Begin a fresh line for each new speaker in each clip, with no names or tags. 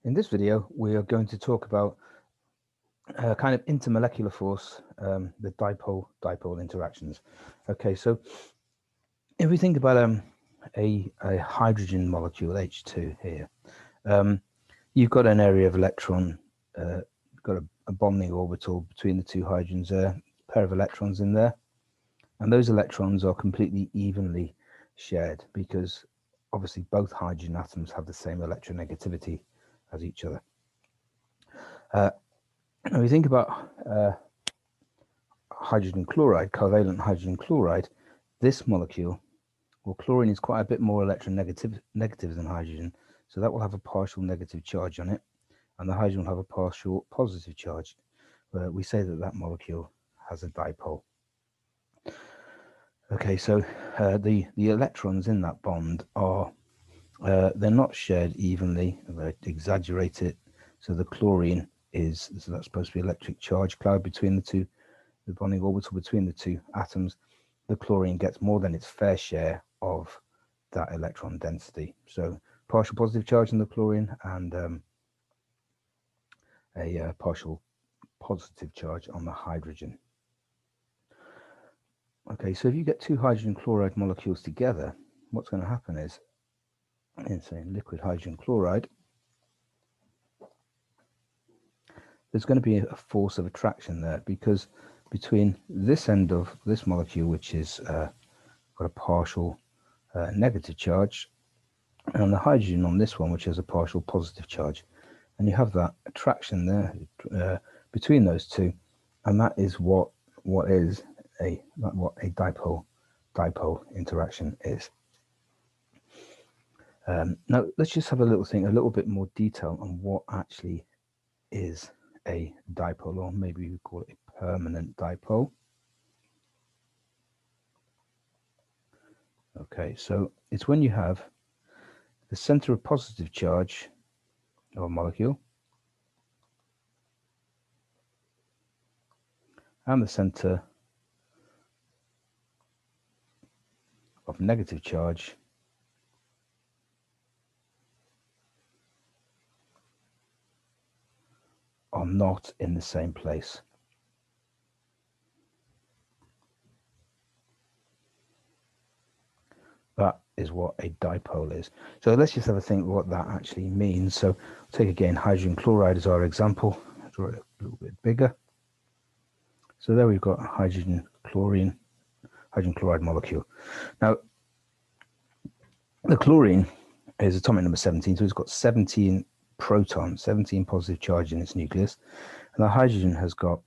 In this video, we are going to talk about kind of intermolecular force, the dipole-dipole interactions. Okay, so if we think about a hydrogen molecule, H2 here, you've got an area of electron, got a bonding orbital between the two hydrogens there, a pair of electrons in there, and those electrons are completely evenly shared because obviously both hydrogen atoms have the same electronegativity as each other. When we think about hydrogen chloride, covalent hydrogen chloride, this molecule, well, chlorine is quite a bit more electronegative than hydrogen, so that will have a partial negative charge on it, and the hydrogen will have a partial positive charge. We say that that molecule has a dipole. Okay, so the electrons in that bond are they're not shared evenly. They exaggerate it, so the chlorine is, so that's supposed to be electric charge cloud between the two, the bonding orbital between the two atoms. The chlorine gets more than its fair share of that electron density. So partial positive charge on the chlorine and a partial positive charge on the hydrogen. Okay, so if you get two hydrogen chloride molecules together, what's going to happen is, in say liquid hydrogen chloride, there's going to be a force of attraction there, because between this end of this molecule, which is got a partial negative charge, and the hydrogen on this one, which has a partial positive charge, and you have that attraction there between those two, and that is what a dipole interaction is. Now let's just have a little bit more detail on what actually is a dipole, or maybe we call it a permanent dipole. Okay, so it's when you have the center of positive charge of a molecule and the center of negative charge are not in the same place. That is what a dipole is. So let's just have a think what that actually means. So take again hydrogen chloride as our example. I'll draw it a little bit bigger. So there we've got hydrogen chloride molecule. Now the chlorine is atomic number 17, so it's got 17 protons, 17 positive charge in its nucleus, and the hydrogen has got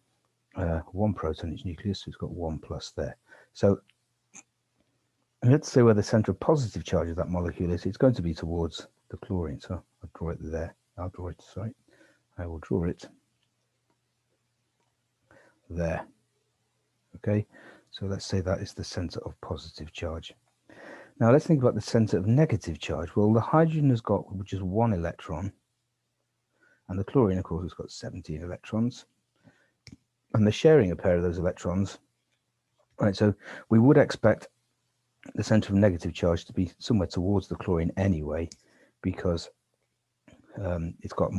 1 proton in its nucleus, so it's got 1 plus there. So let's say where the center of positive charge of that molecule is, it's going to be towards the chlorine. So I'll draw it there. I will draw it there. Okay, so let's say that is the center of positive charge. Now let's think about the center of negative charge. Well, the hydrogen has got just 1 electron, and the chlorine, of course, has got 17 electrons, and they're sharing a pair of those electrons. Right, so we would expect the center of negative charge to be somewhere towards the chlorine anyway, because it's got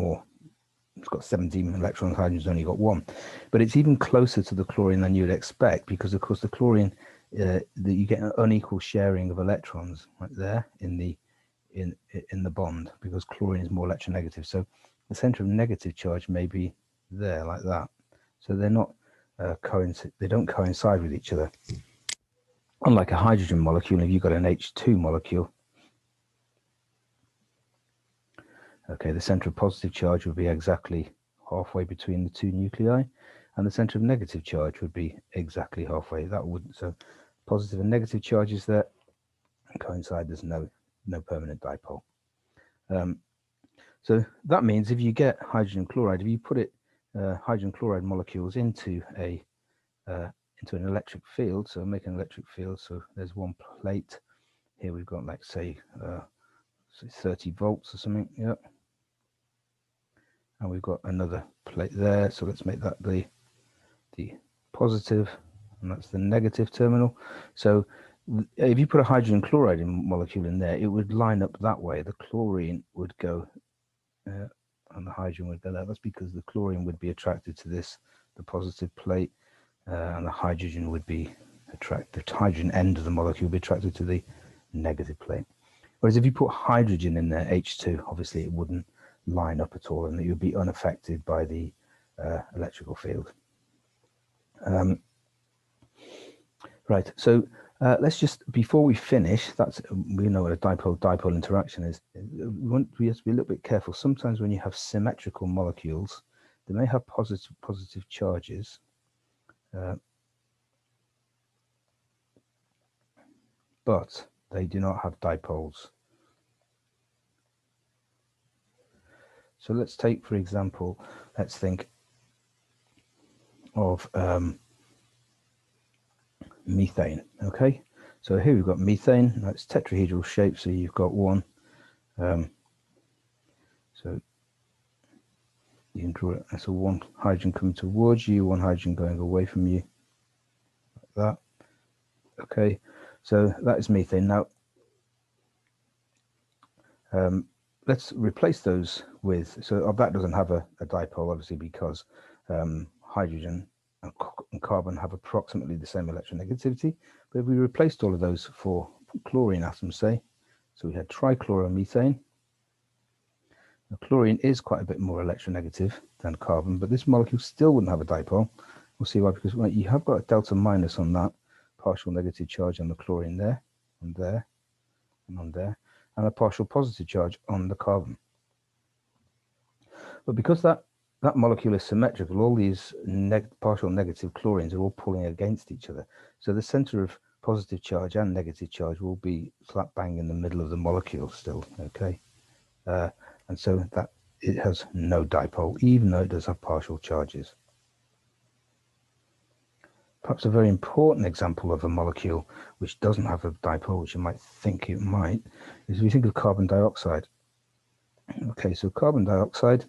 17 electrons, hydrogen's only got 1, but it's even closer to the chlorine than you'd expect, because of course the chlorine, you get an unequal sharing of electrons right there in the bond, because chlorine is more electronegative. So the center of negative charge may be there like that. So they're not they don't coincide with each other. Unlike a hydrogen molecule, if you've got an H2 molecule, okay, the center of positive charge would be exactly halfway between the two nuclei, and the center of negative charge would be exactly halfway. That wouldn't, so positive and negative charges there coincide. There's no permanent dipole. So that means if you get hydrogen chloride, if you put hydrogen chloride molecules into an electric field, so make an electric field. So there's one plate here. We've got, like, say 30 volts or something. Yep. And we've got another plate there. So let's make that the positive, and that's the negative terminal. So if you put a hydrogen chloride molecule in there, it would line up that way. The chlorine would go and the hydrogen would go there. That's because the chlorine would be attracted to this, the positive plate, and the hydrogen would be attracted, the hydrogen end of the molecule would be attracted to the negative plate. Whereas if you put hydrogen in there, H2, obviously it wouldn't line up at all, and it would be unaffected by the electrical field. Right, so let's just, before we finish, we know what a dipole-dipole interaction is. We have to be a little bit careful. Sometimes when you have symmetrical molecules, they may have positive charges, but they do not have dipoles. So let's take, for example, let's think of methane. Okay, so here we've got methane. That's tetrahedral shape, so you've got one. So you can draw it as a one hydrogen coming towards you, one hydrogen going away from you, like that. Okay, so that is methane. Now let's replace those with, so that doesn't have a dipole, obviously, because hydrogen and carbon have approximately the same electronegativity. But if we replaced all of those for chlorine atoms, say, so we had trichloromethane. Now, chlorine is quite a bit more electronegative than carbon, but this molecule still wouldn't have a dipole. We'll see why, because you have got a delta minus on that partial negative charge on the chlorine there, and there, and on there, and a partial positive charge on the carbon. But because that molecule is symmetrical, all these partial negative chlorines are all pulling against each other. So the center of positive charge and negative charge will be slap bang in the middle of the molecule still, okay? And so that it has no dipole, even though it does have partial charges. Perhaps a very important example of a molecule which doesn't have a dipole, which you might think it might, is we think of carbon dioxide. Okay, so carbon dioxide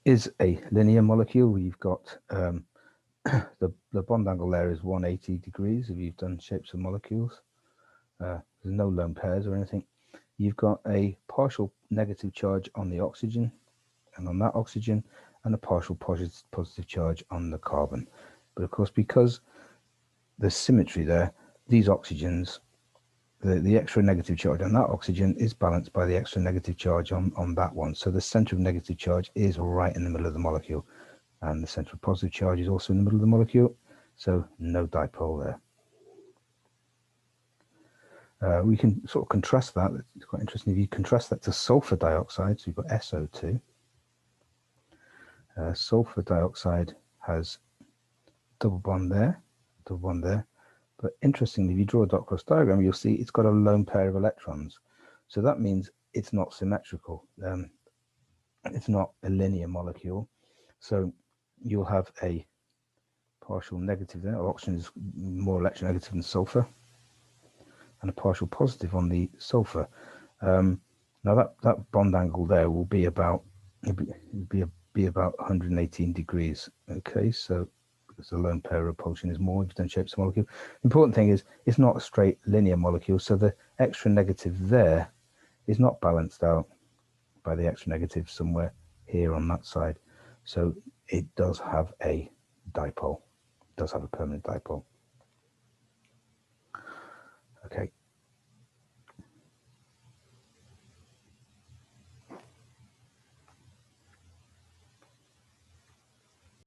is a linear molecule. We've got the bond angle there is 180 degrees if you've done shapes of molecules. There's no lone pairs or anything. You've got a partial negative charge on the oxygen and on that oxygen, and a partial positive charge on the carbon. But of course, because there's symmetry there, these oxygens, the extra negative charge on that oxygen is balanced by the extra negative charge on that one. So the center of negative charge is right in the middle of the molecule, and the center of positive charge is also in the middle of the molecule. So no dipole there. We can sort of contrast that. It's quite interesting. If you contrast that to sulfur dioxide, so you've got SO2. Sulfur dioxide has double bond there. But interestingly, if you draw a dot cross diagram, you'll see it's got a lone pair of electrons. So that means it's not symmetrical. It's not a linear molecule. So you'll have a partial negative there. Oxygen is more electronegative than sulfur, and a partial positive on the sulfur. Now that bond angle there will be about about 118 degrees. Okay, so because the lone pair repulsion is more, you've done shapes of molecule. The important thing is it's not a straight linear molecule, so the extra negative there is not balanced out by the extra negative somewhere here on that side. So it does have a dipole, it does have a permanent dipole.